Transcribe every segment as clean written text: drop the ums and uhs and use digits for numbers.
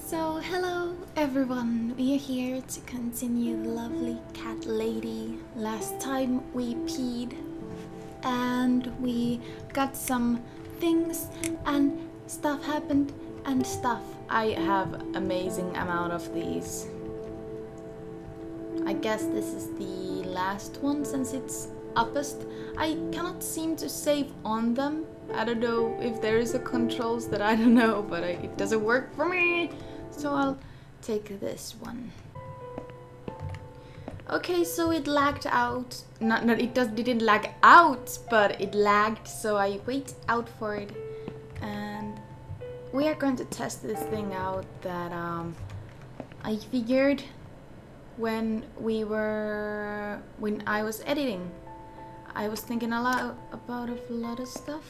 So, hello everyone, we are here to continue the lovely cat lady. Last time we peed and we got some things and stuff happened and stuff. I have amazing amount of these. I guess this is the last one since it's uppest. I cannot seem to save on them. I don't know if there is a controls that I don't know, but it doesn't work for me. So I'll take this one. Okay, so it lagged out. It didn't lag out, but it lagged, so I wait out for it. And we are going to test this thing out that I figured when I was editing. I was thinking about a lot of stuff.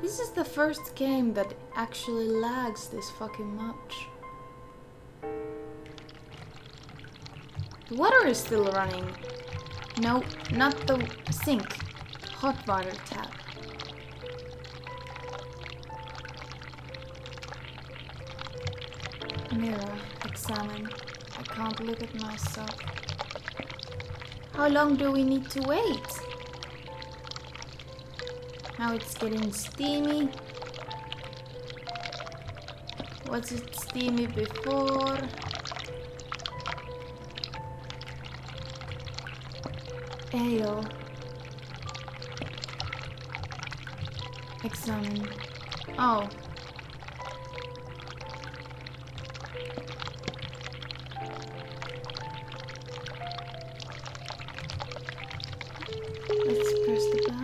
This is the first game that actually lags this fucking much. The water is still running. No, not the sink. Hot water tap. Mirror, examine. I can't look at myself. How long do we need to wait? Now it's getting steamy. Was it steamy before? Ale. Examine. Oh. Let's press the bell.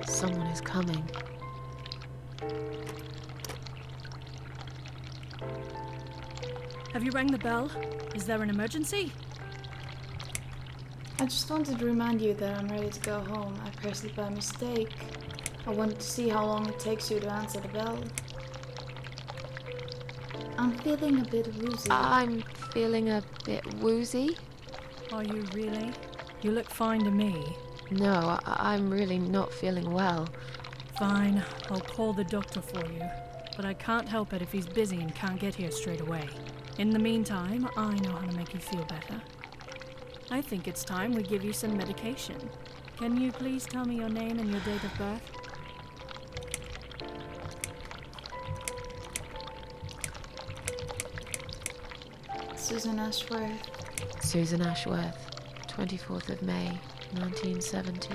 Someone is coming. Have you rang the bell? Is there an emergency? I just wanted to remind you that I'm ready to go home. I pressed it by mistake. I wanted to see how long it takes you to answer the bell. I'm feeling a bit woozy. I'm feeling a bit woozy. Are you really? You look fine to me. No, I'm really not feeling well. Fine, I'll call the doctor for you. But I can't help it if he's busy and can't get here straight away. In the meantime, I know how to make you feel better. I think it's time we give you some medication. Can you please tell me your name and your date of birth? Susan Ashworth. Susan Ashworth, 24th of May, 1970.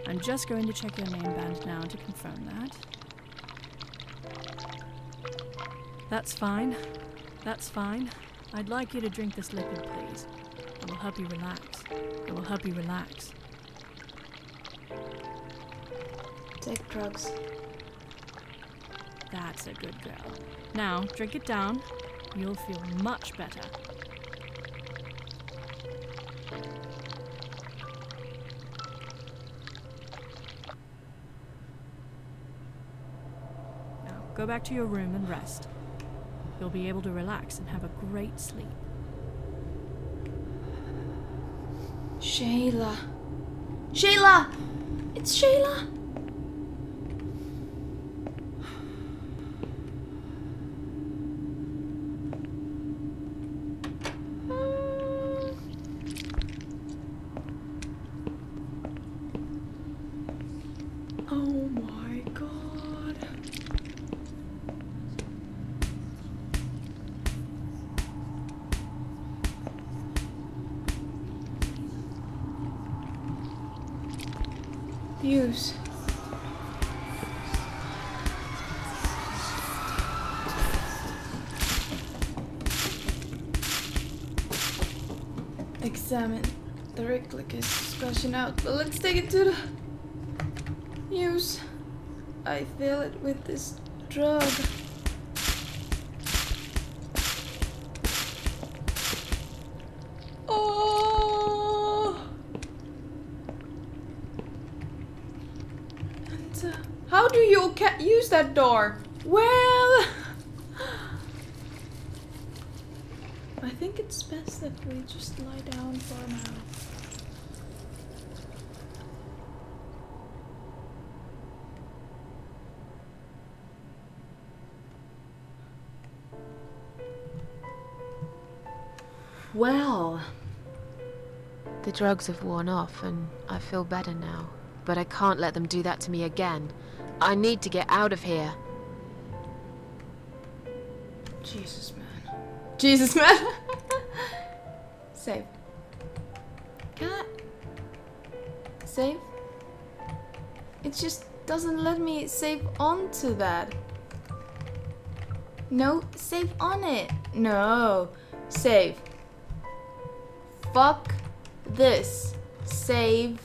I'm just going to check your name band now to confirm that. That's fine. That's fine. I'd like you to drink this liquid, please. It will help you relax. It will help you relax. Take drugs. That's a good girl. Now, drink it down. You'll feel much better. Now, go back to your room and rest. You'll be able to relax and have a great sleep. Shayla. Shayla! It's Shayla! Oh my god. Use. Examine. The right click is splashing out, but let's take it to the use. I feel it with this drug. Oh! And how do you use that door? Well, I think it's best that we just lie down for now. Well, The drugs have worn off and I feel better now. But I can't let them do that to me again. I need to get out of here. Jesus, man. Jesus, man. Save. Can I? Save? It just doesn't let me save onto that. No, save on it. No. Save. Fuck this. Save.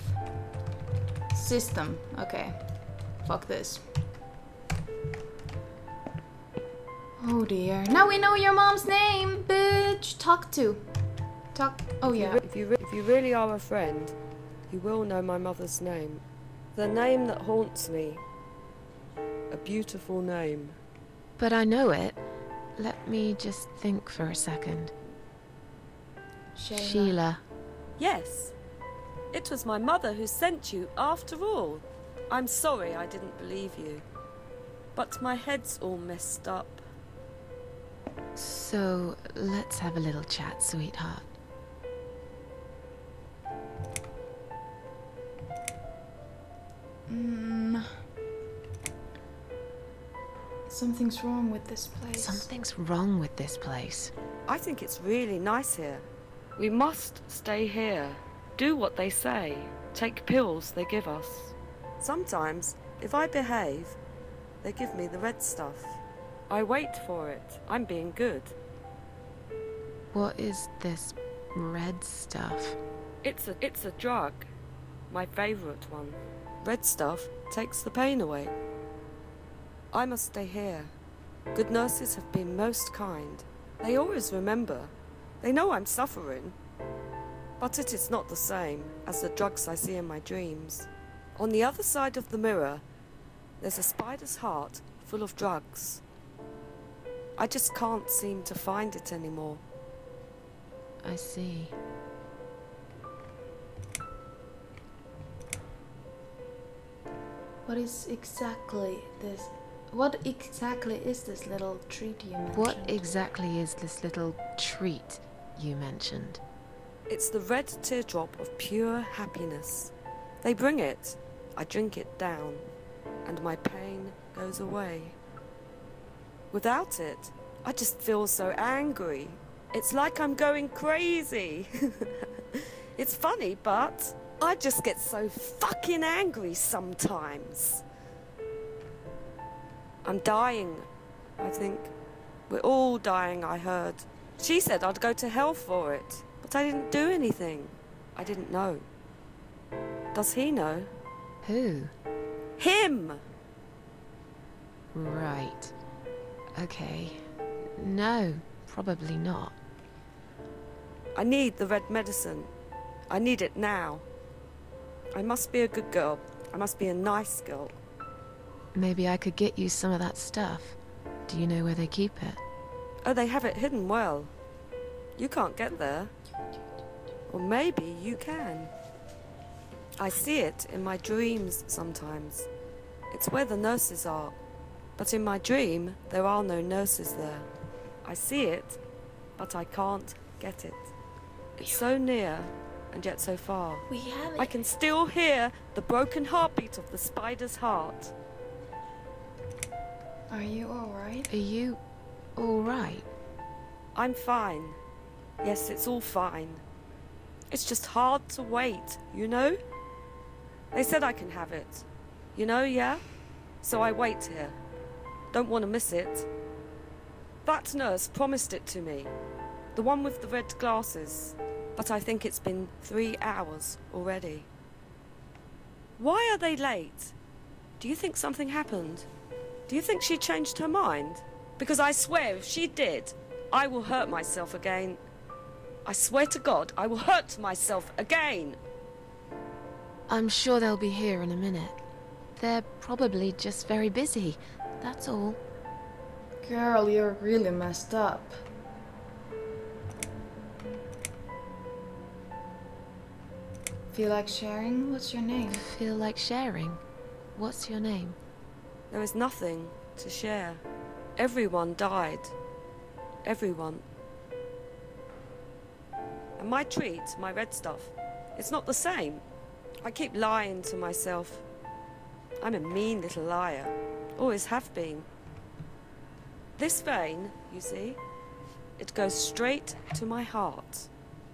System. Okay. Fuck this. Oh dear. Now we know your mom's name, bitch. Talk to. Talk. Oh yeah. If you really are a friend, you will know my mother's name. The name that haunts me. A beautiful name. But I know it. Let me just think for a second. Sheila. Yes. It was my mother who sent you after all. I'm sorry I didn't believe you. But my head's all messed up. So, let's have a little chat, sweetheart. Something's wrong with this place. Something's wrong with this place. I think it's really nice here. We must stay here. Do what they say. Take pills they give us. Sometimes, if I behave, they give me the red stuff. I wait for it. I'm being good. What is this red stuff? It's a drug. My favorite one. Red stuff takes the pain away. I must stay here. Good nurses have been most kind. They always remember. They know I'm suffering. But it is not the same as the drugs I see in my dreams. On the other side of the mirror, there's a spider's heart full of drugs. I just can't seem to find it anymore. I see. What exactly is this little treat you mentioned? What exactly is this little treat you mentioned? It's the red teardrop of pure happiness. They bring it, I drink it down, and my pain goes away. Without it, I just feel so angry. It's like I'm going crazy. It's funny, but I just get so fucking angry sometimes. I'm dying, I think. We're all dying, I heard. She said I'd go to hell for it, but I didn't do anything. I didn't know. Does he know? Who? Him! Right. Okay. No, probably not. I need the red medicine. I need it now. I must be a good girl. I must be a nice girl. Maybe I could get you some of that stuff. Do you know where they keep it? Oh, they have it hidden well. You can't get there. Or maybe you can. I see it in my dreams sometimes. It's where the nurses are. But in my dream, there are no nurses there. I see it, but I can't get it. It's so near, and yet so far. We have it. I can still hear the broken heartbeat of the spider's heart. Are you alright? Are you alright? I'm fine. Yes, it's all fine. It's just hard to wait, you know? They said I can have it. You know, yeah? So I wait here. Don't want to miss it. That nurse promised it to me. The one with the red glasses. But I think it's been 3 hours already. Why are they late? Do you think something happened? Do you think she changed her mind? Because I swear if she did, I will hurt myself again. I swear to God, I will hurt myself again. I'm sure they'll be here in a minute. They're probably just very busy, that's all. Girl, you're really messed up. Feel like sharing? What's your name? Feel like sharing? What's your name? There is nothing to share. Everyone died. Everyone. And my treat, my red stuff, it's not the same. I keep lying to myself. I'm a mean little liar. Always have been. This vein, you see, it goes straight to my heart.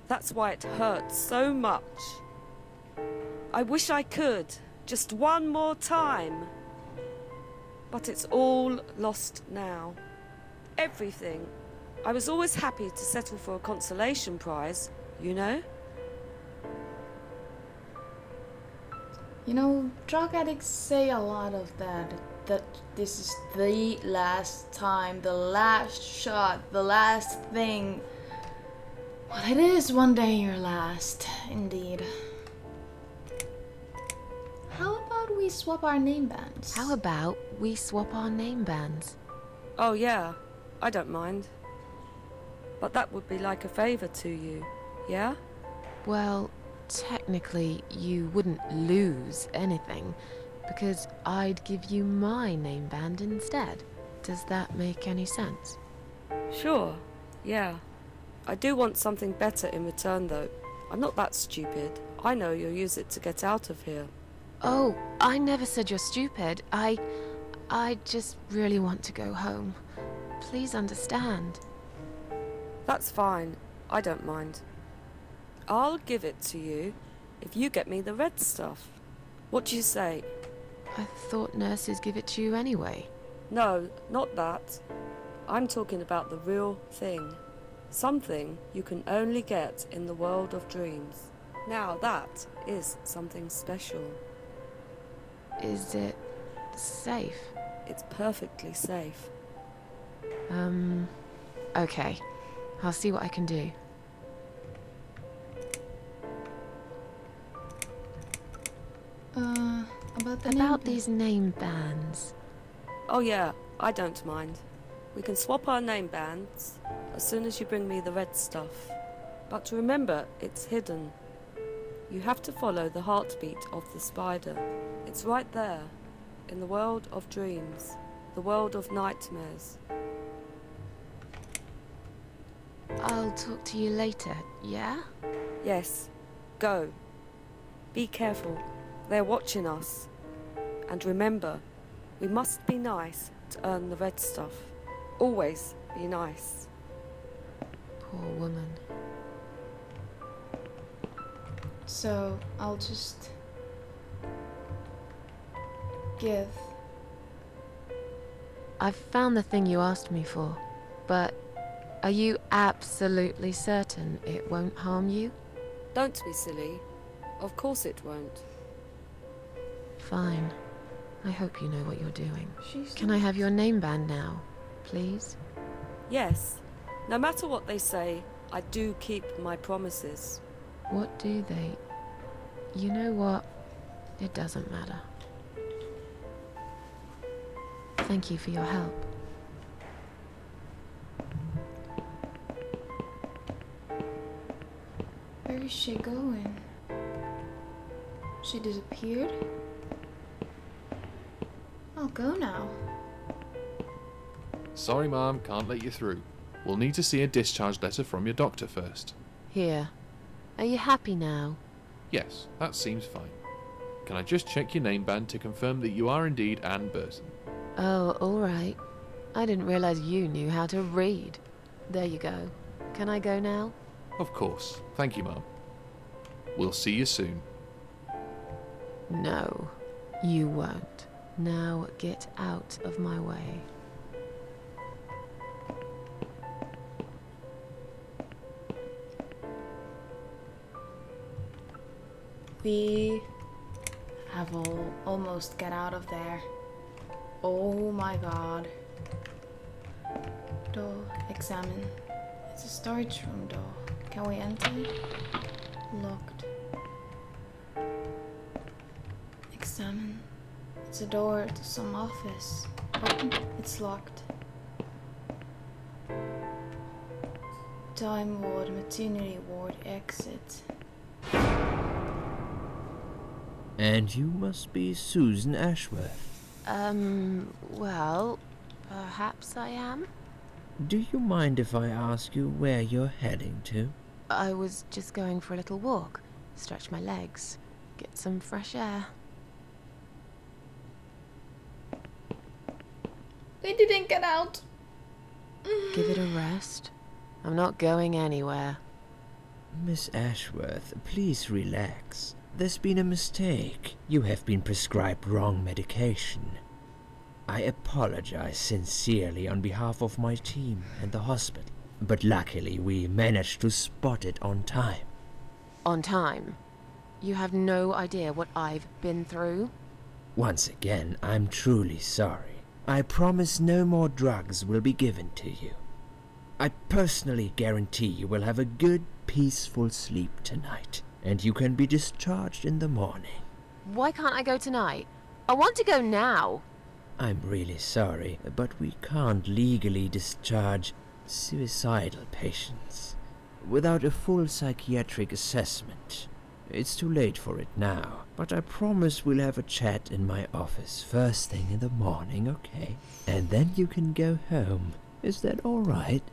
That's why it hurts so much. I wish I could, just one more time. But it's all lost now. Everything. I was always happy to settle for a consolation prize, you know? You know, drug addicts say a lot of that. That this is the last time, the last shot, the last thing. Well, it is one day your last, indeed. How about we swap our name bands? How about we swap our name bands? Oh yeah, I don't mind. But that would be like a favor to you, yeah? Well, technically, you wouldn't lose anything, because I'd give you my name band instead. Does that make any sense? Sure, yeah. I do want something better in return though. I'm not that stupid. I know you'll use it to get out of here. Oh, I never said you're stupid. I just really want to go home. Please understand. That's fine. I don't mind. I'll give it to you if you get me the red stuff. What do you say? I thought nurses give it to you anyway. No, not that. I'm talking about the real thing. Something you can only get in the world of dreams. Now that is something special. Is it safe? It's perfectly safe. Okay. I'll see what I can do. About these name bands. Oh yeah, I don't mind. We can swap our name bands as soon as you bring me the red stuff. But remember, it's hidden. You have to follow the heartbeat of the spider. It's right there, in the world of dreams, the world of nightmares. I'll talk to you later, yeah? Yes, go. Be careful. They're watching us. And remember, we must be nice to earn the red stuff. Always be nice. Poor woman. So, I'll just give. I've found the thing you asked me for, but are you absolutely certain it won't harm you? Don't be silly. Of course it won't. Fine. I hope you know what you're doing. She's Can I have your name band now, please? Yes. No matter what they say, I do keep my promises. What do they... You know what? It doesn't matter. Thank you for your help. Where is she going? She disappeared? I'll go now. Sorry, Mom, can't let you through. We'll need to see a discharge letter from your doctor first. Here. Are you happy now? Yes, that seems fine. Can I just check your name band to confirm that you are indeed Anne Burton? Oh, alright. I didn't realize you knew how to read. There you go. Can I go now? Of course. Thank you, Mom. We'll see you soon. No, you won't. Now get out of my way. We have almost get out of there. Oh my god. Door, examine. It's a storage room door. Can we enter? Locked. Examine. It's a door to some office. Open. It's locked. Time ward, maternity ward, exit. And you must be Susan Ashworth. Well, perhaps I am. Do you mind if I ask you where you're heading to? I was just going for a little walk, stretch my legs, get some fresh air. They didn't get out. Give it a rest. I'm not going anywhere. Miss Ashworth, please relax. There's been a mistake. You have been prescribed wrong medication. I apologize sincerely on behalf of my team and the hospital, but luckily we managed to spot it on time. On time? You have no idea what I've been through? Once again, I'm truly sorry. I promise no more drugs will be given to you. I personally guarantee you will have a good, peaceful sleep tonight, and you can be discharged in the morning. Why can't I go tonight? I want to go now. I'm really sorry, but we can't legally discharge suicidal patients without a full psychiatric assessment. It's too late for it now, but I promise we'll have a chat in my office first thing in the morning, okay? And then you can go home. Is that all right?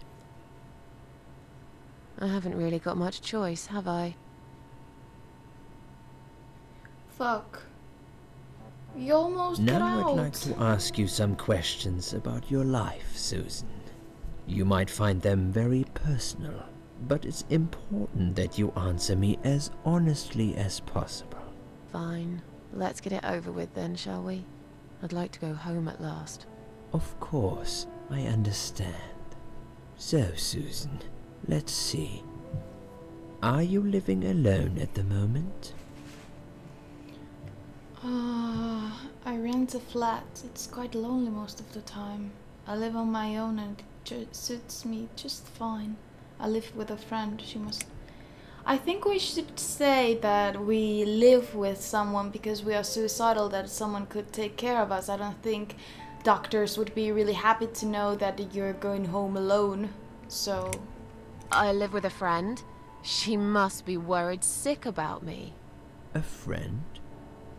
I haven't really got much choice, have I? Fuck. You almost got Now out. I'd like to ask you some questions about your life, Susan. You might find them very personal, but it's important that you answer me as honestly as possible. Fine. Let's get it over with then, shall we? I'd like to go home at last. Of course, I understand. So, Susan, let's see. Are you living alone at the moment? I rent a flat. It's quite lonely most of the time. I live on my own and it suits me just fine. I live with a friend. I think we should say that we live with someone because we are suicidal, that someone could take care of us. I don't think doctors would be really happy to know that you're going home alone. So... I live with a friend. She must be worried sick about me. A friend?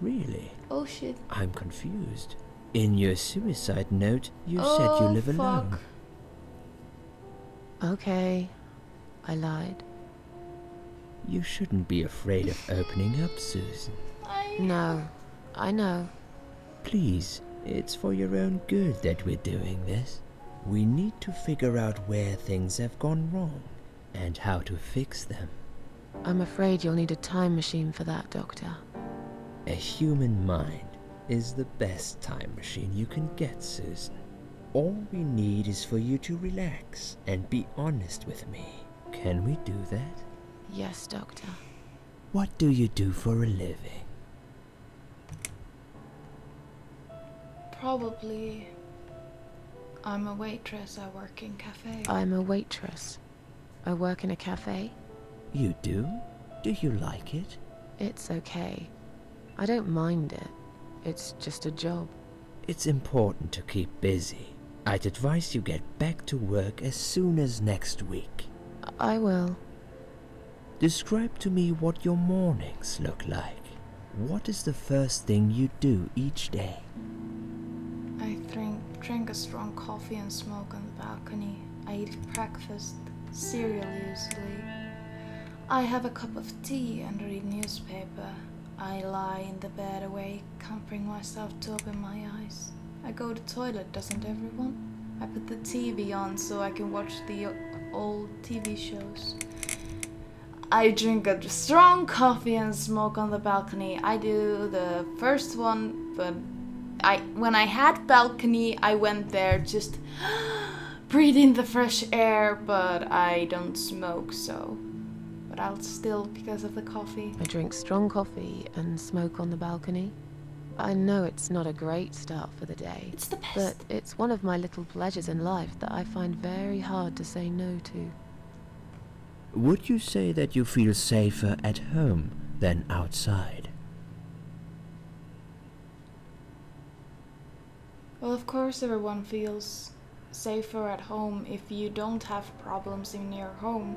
Really? Oh shit. I'm confused. In your suicide note, you said you live alone. Okay, I lied. You shouldn't be afraid of opening up, Susan. No, I know. Please, it's for your own good that we're doing this. We need to figure out where things have gone wrong and how to fix them. I'm afraid you'll need a time machine for that, Doctor. A human mind is the best time machine you can get, Susan. All we need is for you to relax and be honest with me. Can we do that? Yes, Doctor. What do you do for a living? Probably... I'm a waitress. I work in cafe. I'm a waitress. I work in a cafe. You do? Do you like it? It's okay. I don't mind it. It's just a job. It's important to keep busy. I'd advise you get back to work as soon as next week. I will. Describe to me what your mornings look like. What is the first thing you do each day? I drink a strong coffee and smoke on the balcony. I eat breakfast, cereal usually. I have a cup of tea and read newspaper. I lie in the bed awake, can't bring myself to open my eyes. I go to the toilet, doesn't everyone? I put the TV on so I can watch the old TV shows. I drink a strong coffee and smoke on the balcony. I do the first one, but when I had balcony, I went there just breathing the fresh air, but I don't smoke, so... But I'll still, because of the coffee. I drink strong coffee and smoke on the balcony. I know it's not a great start for the day. It's the best. But it's one of my little pleasures in life that I find very hard to say no to. Would you say that you feel safer at home than outside? Well, of course everyone feels safer at home if you don't have problems in your home.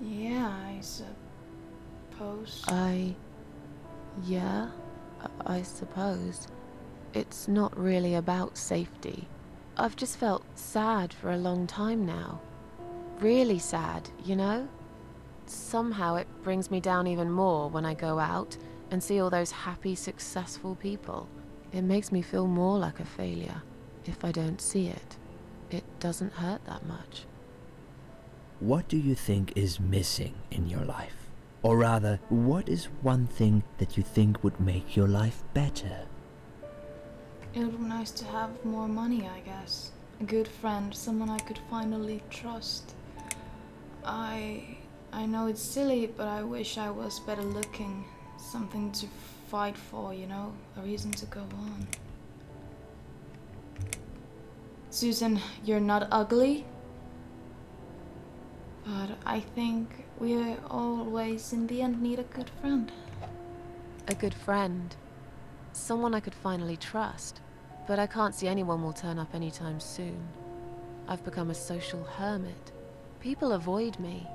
Yeah, suppose. Yeah, I suppose. It's not really about safety. I've just felt sad for a long time now. Really sad, you know? Somehow it brings me down even more when I go out and see all those happy, successful people. It makes me feel more like a failure. If I don't see it, it doesn't hurt that much. What do you think is missing in your life? Or rather, what is one thing that you think would make your life better? It would be nice to have more money, I guess. A good friend, someone I could finally trust. I know it's silly, but I wish I was better looking. Something to fight for, you know? A reason to go on. Susan, you're not ugly. But I think we always, in the end, need a good friend. A good friend. Someone I could finally trust. But I can't see anyone will turn up anytime soon. I've become a social hermit. People avoid me.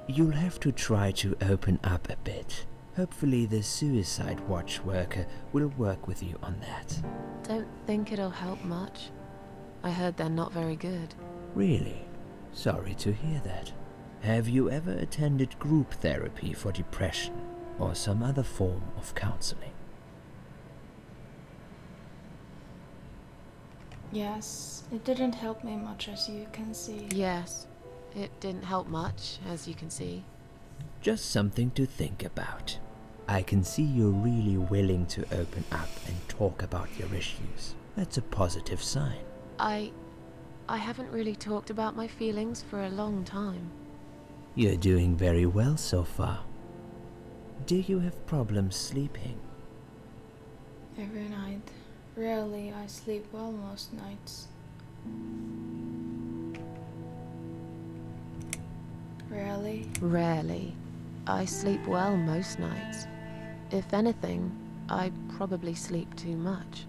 You'll have to try to open up a bit. Hopefully the suicide watch worker will work with you on that. Don't think it'll help much. I heard they're not very good. Really? Sorry to hear that. Have you ever attended group therapy for depression or some other form of counseling? Yes, it didn't help me much, as you can see. Yes, it didn't help much, as you can see. Just something to think about. I can see you're really willing to open up and talk about your issues. That's a positive sign. I haven't really talked about my feelings for a long time. You're doing very well so far. Do you have problems sleeping? Every night. Rarely I sleep well most nights. Rarely. Rarely. I sleep well most nights. If anything, I probably sleep too much.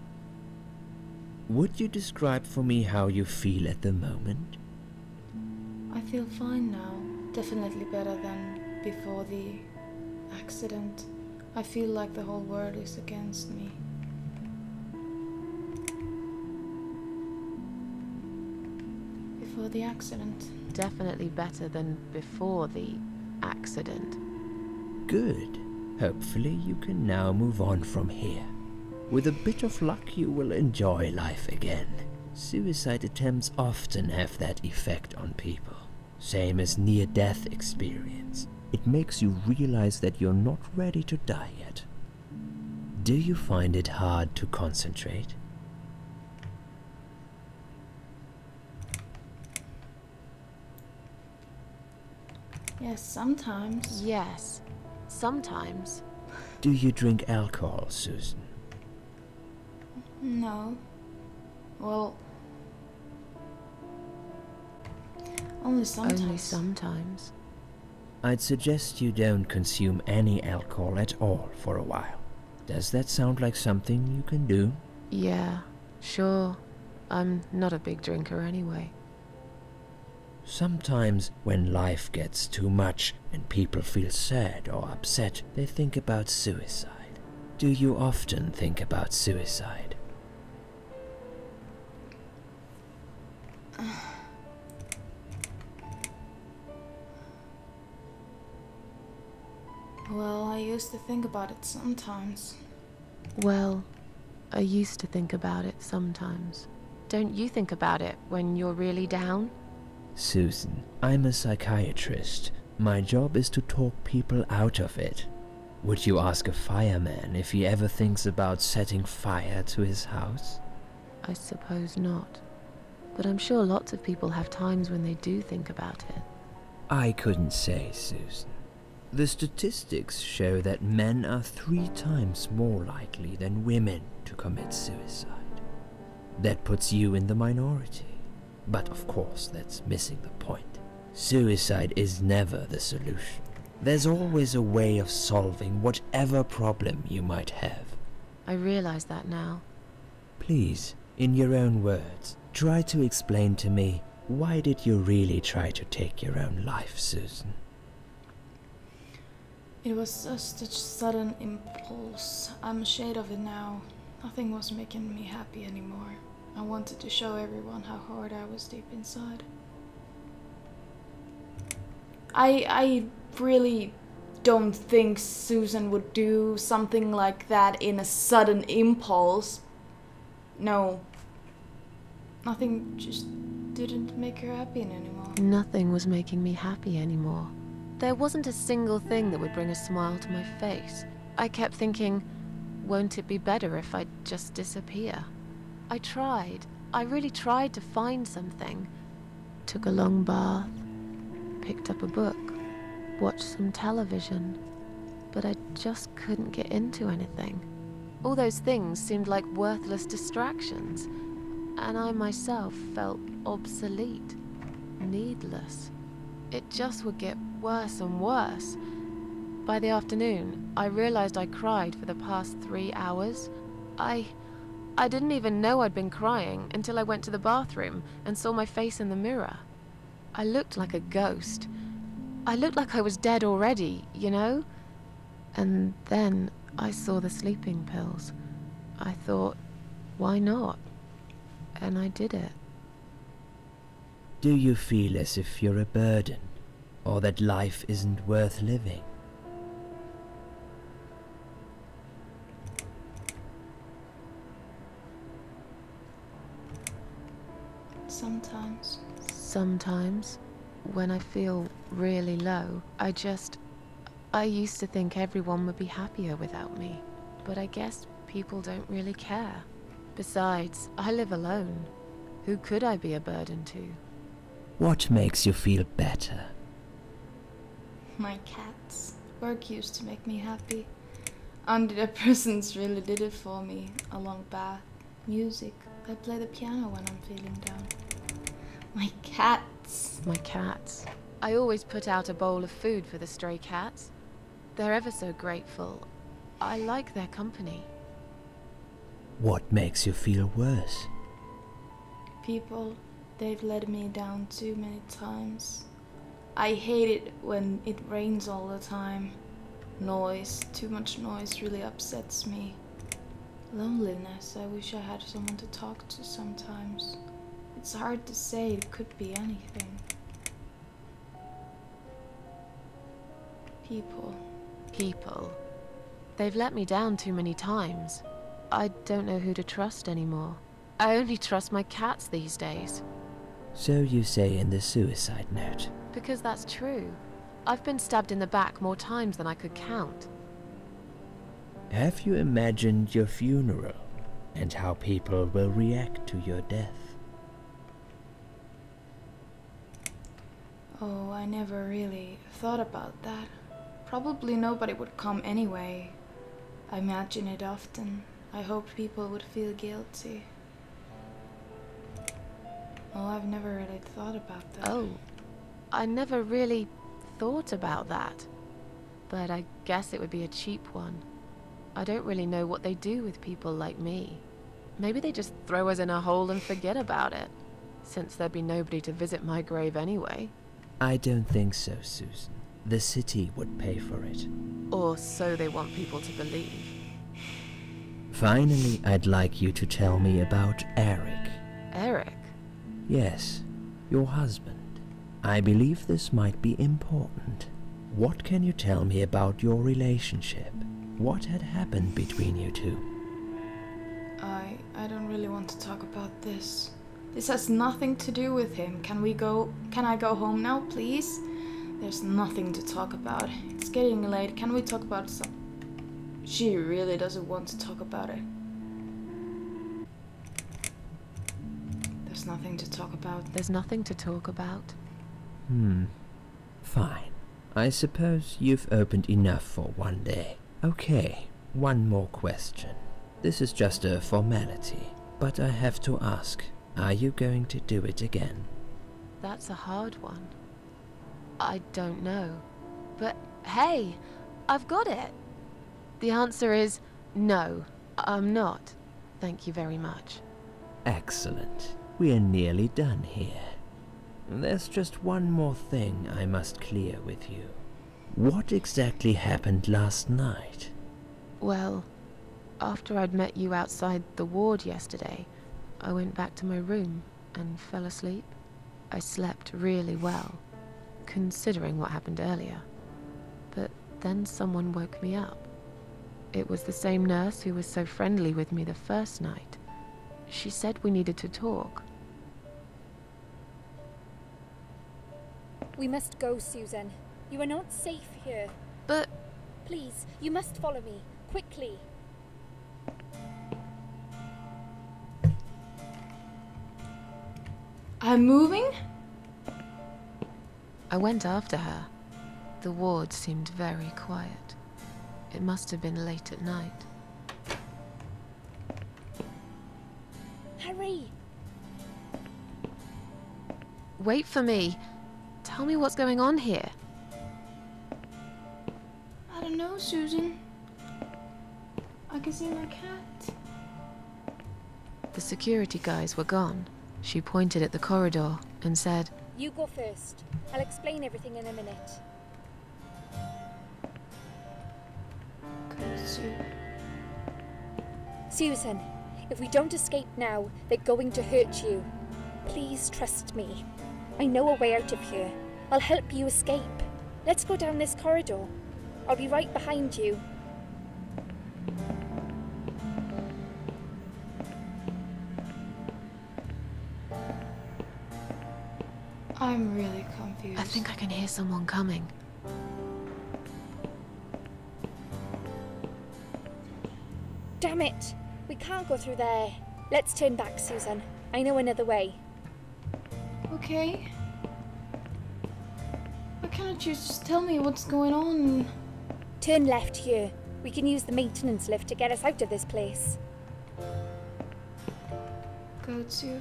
Would you describe for me how you feel at the moment? I feel fine now. Definitely better than before the accident. I feel like the whole world is against me. Before the accident. Definitely better than before the accident. Good. Hopefully you can now move on from here. With a bit of luck you will enjoy life again. Suicide attempts often have that effect on people. Same as near-death experience. It makes you realize that you're not ready to die yet. Do you find it hard to concentrate? Yes, sometimes. Yes, sometimes. Do you drink alcohol, Susan? No. Well, only sometimes. Only sometimes. I'd suggest you don't consume any alcohol at all for a while. Does that sound like something you can do? Yeah, sure. I'm not a big drinker anyway. Sometimes when life gets too much and people feel sad or upset, they think about suicide. Do you often think about suicide? Well, I used to think about it sometimes. Well, I used to think about it sometimes. Don't you think about it when you're really down? Susan, I'm a psychiatrist. My job is to talk people out of it. Would you ask a fireman if he ever thinks about setting fire to his house? I suppose not. But I'm sure lots of people have times when they do think about it. I couldn't say, Susan. The statistics show that men are 3 times more likely than women to commit suicide. That puts you in the minority. But of course, that's missing the point. Suicide is never the solution. There's always a way of solving whatever problem you might have. I realize that now. Please, in your own words, try to explain to me, why did you really try to take your own life, Susan? Well, I used to think about it sometimes. I used to think about it sometimes when you're really down. Don't you think about it when you're really happy? Please, in your own words, try to explain to me, why did you really try to take your own life, Susan? I It was just a sudden impulse. I'm ashamed of it now. Nothing was making me happy anymore. I wanted to show everyone how hard I was deep inside. I really don't think Susan would do something like that in a sudden impulse. No. Nothing just didn't make her happy anymore. Nothing was making me happy anymore. There wasn't a single thing that would bring a smile to my face. I kept thinking, won't it be better if I just disappear? I tried. I really tried to find something. Took a long bath, picked up a book, watched some television, but I just couldn't get into anything. All those things seemed like worthless distractions, and I myself felt obsolete, needless. It just would get worse and worse. By the afternoon, I realized I cried for the past 3 hours. I didn't even know I'd been crying until I went to the bathroom and saw my face in the mirror. I looked like a ghost. I looked like I was dead already, you know? And then I saw the sleeping pills. I thought, why not? And I did it. Do you feel as if you're a burden, or that life isn't worth living? Sometimes. Sometimes, when I feel really low, I used to think everyone would be happier without me. But I guess people don't really care. Besides, I live alone. Who could I be a burden to? What makes you feel better? My cats. Work used to make me happy. Antidepressants really did it for me. A long bath. Music. I play the piano when I'm feeling down. My cats. My cats. I always put out a bowl of food for the stray cats. They're ever so grateful. I like their company. What makes you feel worse? People, they've let me down too many times. I hate it when it rains all the time. Noise, too much noise really upsets me. Loneliness, I wish I had someone to talk to sometimes. It's hard to say, it could be anything. People. People. They've let me down too many times. I don't know who to trust anymore. I only trust my cats these days. So you say in the suicide note. Because that's true. I've been stabbed in the back more times than I could count. Have you imagined your funeral and how people will react to your death? Oh, I never really thought about that. Probably nobody would come anyway. I imagine it often. I hoped people would feel guilty. Oh, I've never really thought about that. Oh, I never really thought about that. But I guess it would be a cheap one. I don't really know what they do with people like me. Maybe they just throw us in a hole and forget about it, since there'd be nobody to visit my grave anyway. I don't think so, Susan. The city would pay for it. Or so they want people to believe. Finally, I'd like you to tell me about Eric. Eric? Yes, your husband. I believe this might be important. What can you tell me about your relationship? What had happened between you two? I don't really want to talk about this. This has nothing to do with him. Can I go home now, please? There's nothing to talk about. It's getting late. Can we talk about some... She really doesn't want to talk about it. There's nothing to talk about. There's nothing to talk about. Fine. I suppose you've opened enough for one day. Okay, one more question. This is just a formality, but I have to ask, are you going to do it again? That's a hard one. I don't know. But hey, I've got it. The answer is no, I'm not. Thank you very much. Excellent. We're nearly done here. There's just one more thing I must clear with you. What exactly happened last night? Well, after I'd met you outside the ward yesterday, I went back to my room and fell asleep. I slept really well, considering what happened earlier. But then someone woke me up. It was the same nurse who was so friendly with me the first night. She said we needed to talk. We must go, Susan. You are not safe here. But Please, you must follow me. Quickly. I'm moving? I went after her. The ward seemed very quiet. It must have been late at night. Hurry! Wait for me. Tell me what's going on here. I don't know, Susan. I can see my cat. The security guys were gone. She pointed at the corridor and said, You go first. I'll explain everything in a minute. Go to... Susan, if we don't escape now, they're going to hurt you. Please trust me. I know a way out of here. I'll help you escape. Let's go down this corridor. I'll be right behind you. I'm really confused. I think I can hear someone coming. Damn it! We can't go through there. Let's turn back, Susan. I know another way. Okay. Why can't you just tell me what's going on? Turn left here. We can use the maintenance lift to get us out of this place. Go to...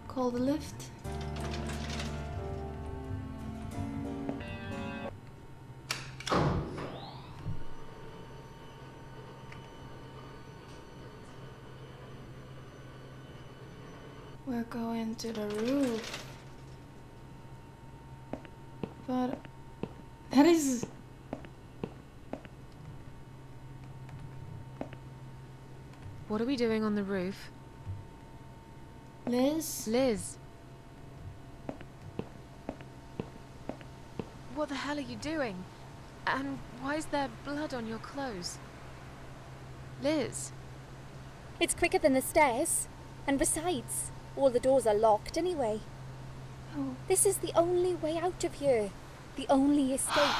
Call the lift. We're going to the roof. But that is... What are we doing on the roof? Liz? Liz! What the hell are you doing? And why is there blood on your clothes? Liz! It's quicker than the stairs. And besides, all the doors are locked anyway. Oh. This is the only way out of here. The only escape.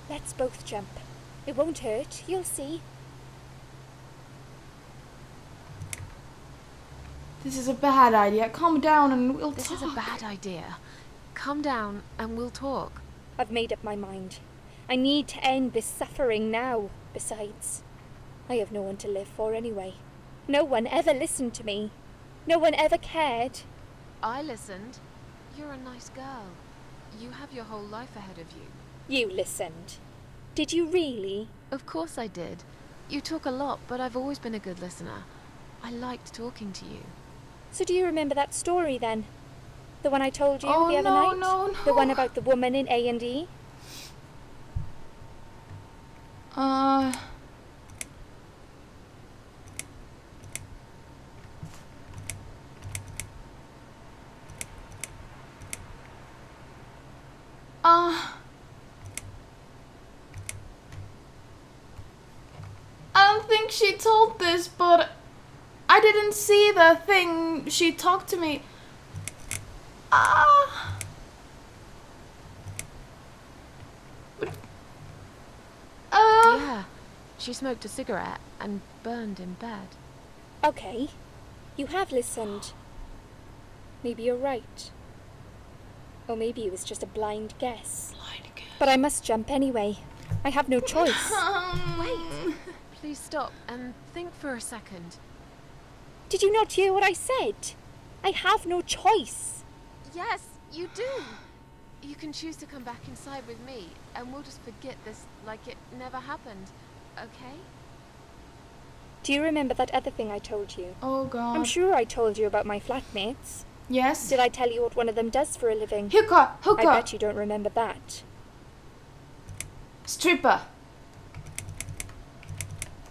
Let's both jump. It won't hurt, you'll see. This is a bad idea. Calm down and we'll This talk. is a bad idea. Calm down and we'll talk. I've made up my mind. I need to end this suffering now. Besides, I have no one to live for anyway. No one ever listened to me. No one ever cared. I listened. You're a nice girl. You have your whole life ahead of you. You listened. Did you really? Of course I did. You talk a lot, but I've always been a good listener. I liked talking to you. So do you remember that story then? The one I told you Oh, the other no, night? no, The no. one about the woman in A&E? I don't think she told this, but I didn't see the thing. She talked to me. Yeah, she smoked a cigarette and burned in bed. Okay, you have listened. Maybe you're right. Or maybe it was just a blind guess. But I must jump anyway. I have no choice. Wait! Please stop and think for a second. Did you not hear what I said? I have no choice. Yes, you do! You can choose to come back inside with me, and we'll just forget this like it never happened, okay? Do you remember that other thing I told you? Oh god. I'm sure I told you about my flatmates. Yes? Did I tell you what one of them does for a living? Hooker! I bet you don't remember that. Stripper.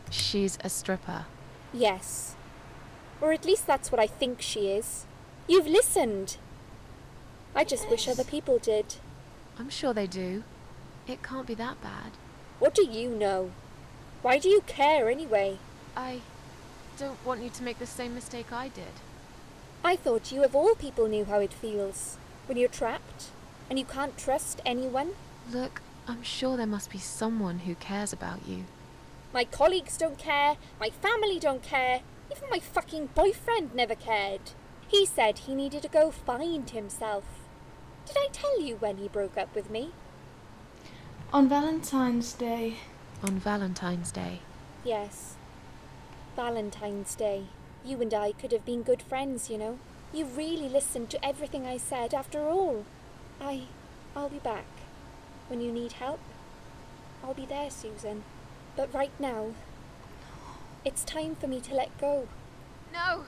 She's a stripper. Yes. Or at least that's what I think she is. You've listened. I just wish other people did. I'm sure they do. It can't be that bad. What do you know? Why do you care anyway? I don't want you to make the same mistake I did. I thought you of all people knew how it feels. When you're trapped, and you can't trust anyone. Look, I'm sure there must be someone who cares about you. My colleagues don't care, my family don't care, even my fucking boyfriend never cared. He said he needed to go find himself. Did I tell you when he broke up with me? On Valentine's Day. On Valentine's Day. Yes. Valentine's Day. You and I could have been good friends, you know. You really listened to everything I said after all. I'll be back. When you need help, I'll be there, Susan. But right now, it's time for me to let go. No!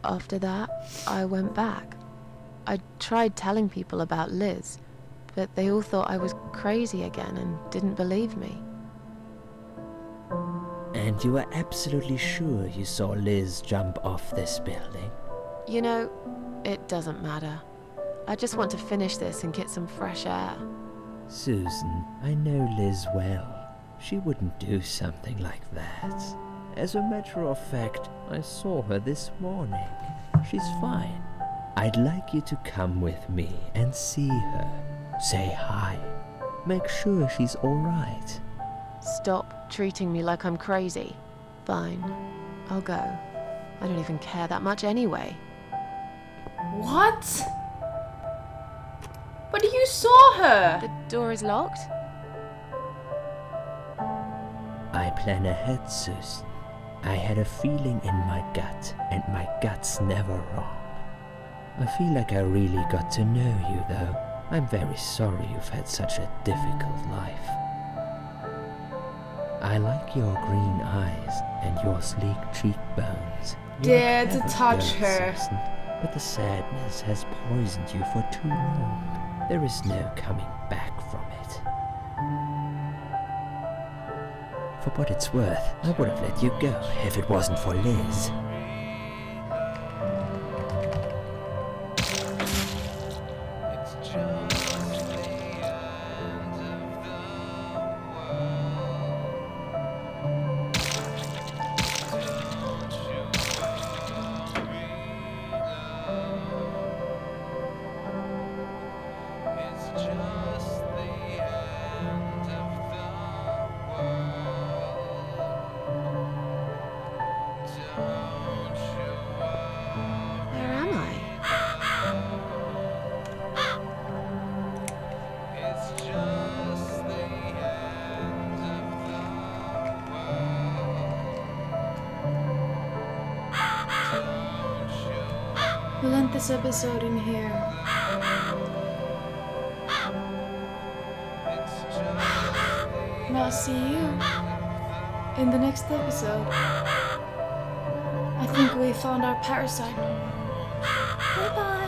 After that, I went back. I tried telling people about Liz, but they all thought I was crazy again and didn't believe me. And you were absolutely sure you saw Liz jump off this building? You know, it doesn't matter. I just want to finish this and get some fresh air. Susan, I know Liz well. She wouldn't do something like that. As a matter of fact, I saw her this morning. She's fine. I'd like you to come with me and see her. Say hi. Make sure she's all right. Stop treating me like I'm crazy. Fine, I'll go. I don't even care that much anyway. What? But you saw her! The door is locked? I plan ahead, Susan. I had a feeling in my gut, and my gut's never wrong. I feel like I really got to know you, though. I'm very sorry you've had such a difficult life. I like your green eyes and your sleek cheekbones. Dare to touch her. Susan, but the sadness has poisoned you for too long. There is no coming back from it. For what it's worth, I would have let you go if it wasn't for Liz. We'll end this episode in here. And I'll see you in the next episode. I think we found our parasite. Bye bye.